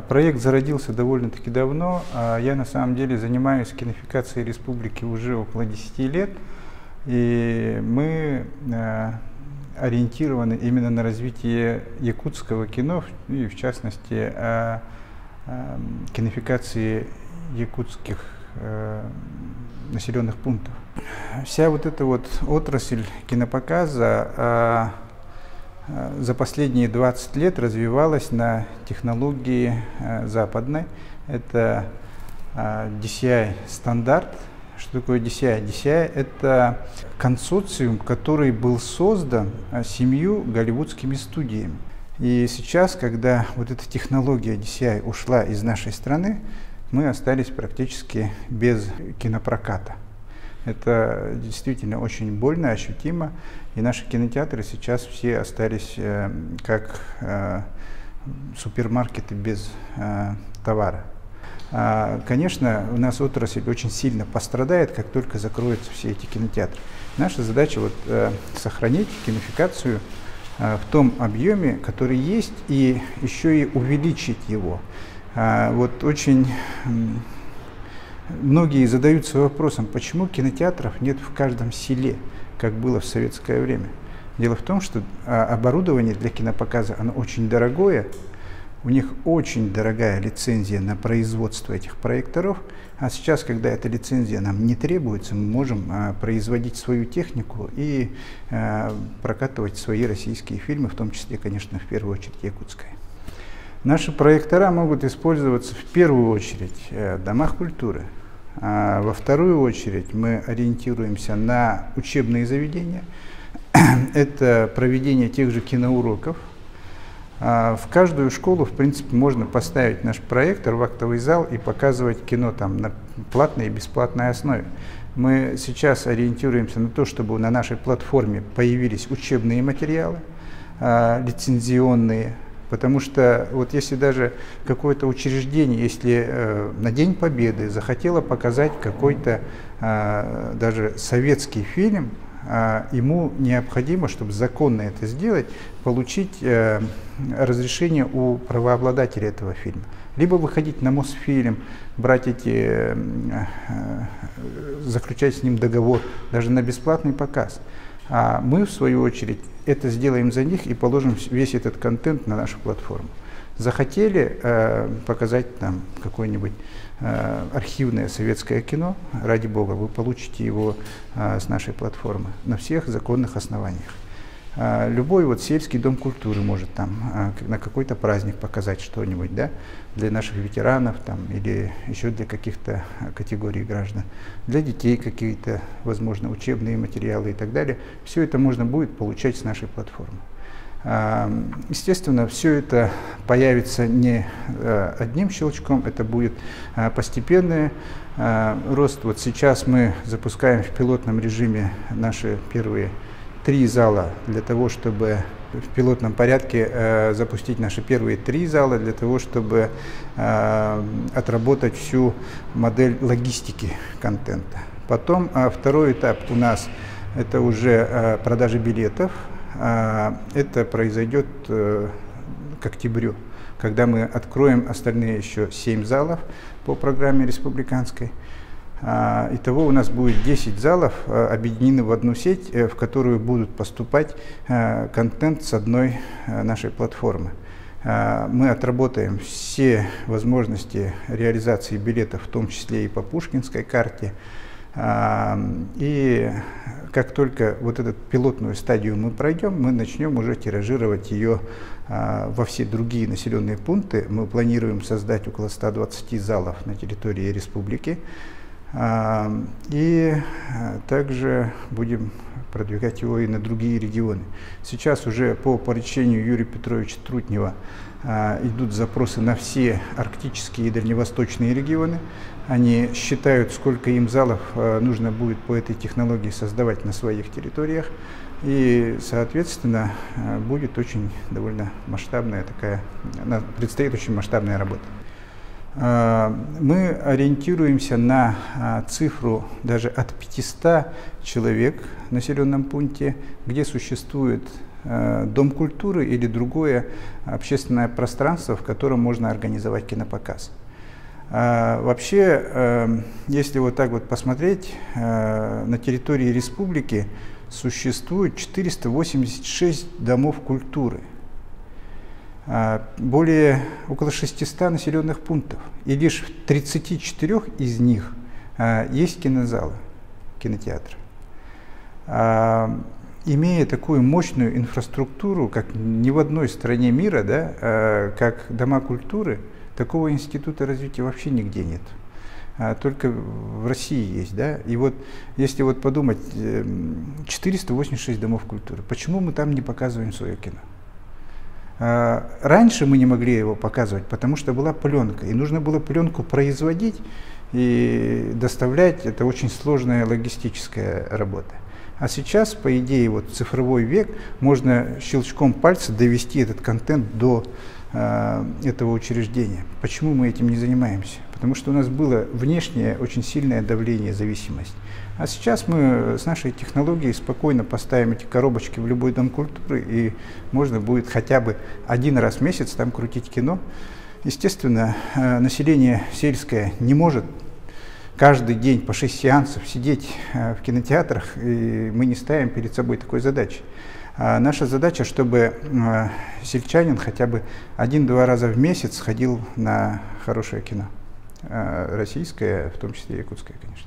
Проект зародился довольно-таки давно. Я на самом деле занимаюсь кинофикацией республики уже около 10 лет. И мы ориентированы именно на развитие якутского кино, и в частности кинофикации якутских населенных пунктов. Вся вот эта вот отрасль кинопоказа за последние 20 лет развивалась на технологии западной. Это DCI стандарт. Что такое DCI? DCI – это консорциум, который был создан 7 голливудскими студиями. И сейчас, когда вот эта технология DCI ушла из нашей страны, мы остались практически без кинопроката. Это действительно очень больно, ощутимо. И наши кинотеатры сейчас все остались как супермаркеты без товара. Конечно, у нас отрасль очень сильно пострадает, как только закроются все эти кинотеатры. Наша задача сохранить кинофикацию в том объеме, который есть, и еще и увеличить его. Очень многие задаются вопросом, почему кинотеатров нет в каждом селе, как было в советское время. Дело в том, что оборудование для кинопоказа, оно очень дорогое, у них очень дорогая лицензия на производство этих проекторов, а сейчас, когда эта лицензия нам не требуется, мы можем производить свою технику и прокатывать свои российские фильмы, в том числе, конечно, в первую очередь якутская. Наши проектора могут использоваться в первую очередь в домах культуры, а во вторую очередь мы ориентируемся на учебные заведения. Это проведение тех же киноуроков. В каждую школу, в принципе, можно поставить наш проектор в актовый зал и показывать кино там на платной и бесплатной основе. Мы сейчас ориентируемся на то, чтобы на нашей платформе появились учебные материалы, лицензионные. Потому что вот если даже какое-то учреждение, если на День Победы захотело показать какой-то даже советский фильм, ему необходимо, чтобы законно это сделать, получить разрешение у правообладателя этого фильма. Либо выходить на Мосфильм, заключать с ним договор даже на бесплатный показ. А мы, в свою очередь, это сделаем за них и положим весь этот контент на нашу платформу. Захотели показать там какое-нибудь архивное советское кино, ради бога, вы получите его с нашей платформы на всех законных основаниях. Любой сельский дом культуры может там на какой-то праздник показать что-нибудь, да, для наших ветеранов там, или еще для каких-то категорий граждан, для детей какие-то, возможно, учебные материалы и так далее. Все это можно будет получать с нашей платформы. Естественно, все это появится не одним щелчком, это будет постепенный рост. Вот сейчас мы запускаем в пилотном режиме наши первые 3 зала для того, чтобы в пилотном порядке запустить наши первые 3 зала для того, чтобы отработать всю модель логистики контента. Потом второй этап у нас это уже продажа билетов. Это произойдет к октябрю, когда мы откроем остальные еще 7 залов по программе республиканской. Итого у нас будет 10 залов, объединены в одну сеть, в которую будут поступать контент с одной нашей платформы. Мы отработаем все возможности реализации билетов, в том числе и по Пушкинской карте. И как только вот эту пилотную стадию мы пройдем, мы начнем уже тиражировать ее во все другие населенные пункты. Мы планируем создать около 120 залов на территории республики. И также будем продвигать его и на другие регионы. Сейчас уже по поручению Юрия Петровича Трутнева идут запросы на все арктические и дальневосточные регионы. Они считают, сколько им залов нужно будет по этой технологии создавать на своих территориях. И, соответственно, будет очень довольно масштабная предстоит очень масштабная работа. Мы ориентируемся на цифру даже от 500 человек в населенном пункте, где существует дом культуры или другое общественное пространство, в котором можно организовать кинопоказ. Вообще, если вот так вот посмотреть, на территории республики существует 486 домов культуры, около 600 населенных пунктов, и лишь в 34 из них есть кинозалы, кинотеатры. Имея такую мощную инфраструктуру, как ни в одной стране мира, да, как дома культуры, такого института развития вообще нигде нет. Только в России есть. Да? И вот если вот подумать, 486 домов культуры, почему мы там не показываем свое кино? Раньше мы не могли его показывать, потому что была пленка, и нужно было пленку производить и доставлять. Это очень сложная логистическая работа. А сейчас, по идее, вот в цифровой век можно щелчком пальца довести этот контент до этого учреждения. Почему мы этим не занимаемся? Потому что у нас было внешнее очень сильное давление, зависимость. А сейчас мы с нашей технологией спокойно поставим эти коробочки в любой дом культуры, и можно будет хотя бы один раз в месяц там крутить кино. Естественно, население сельское не может каждый день по 6 сеансов сидеть в кинотеатрах, и мы не ставим перед собой такой задачи. Наша задача, чтобы сельчанин хотя бы 1-2 раза в месяц ходил на хорошее кино. Российское, в том числе якутское, конечно.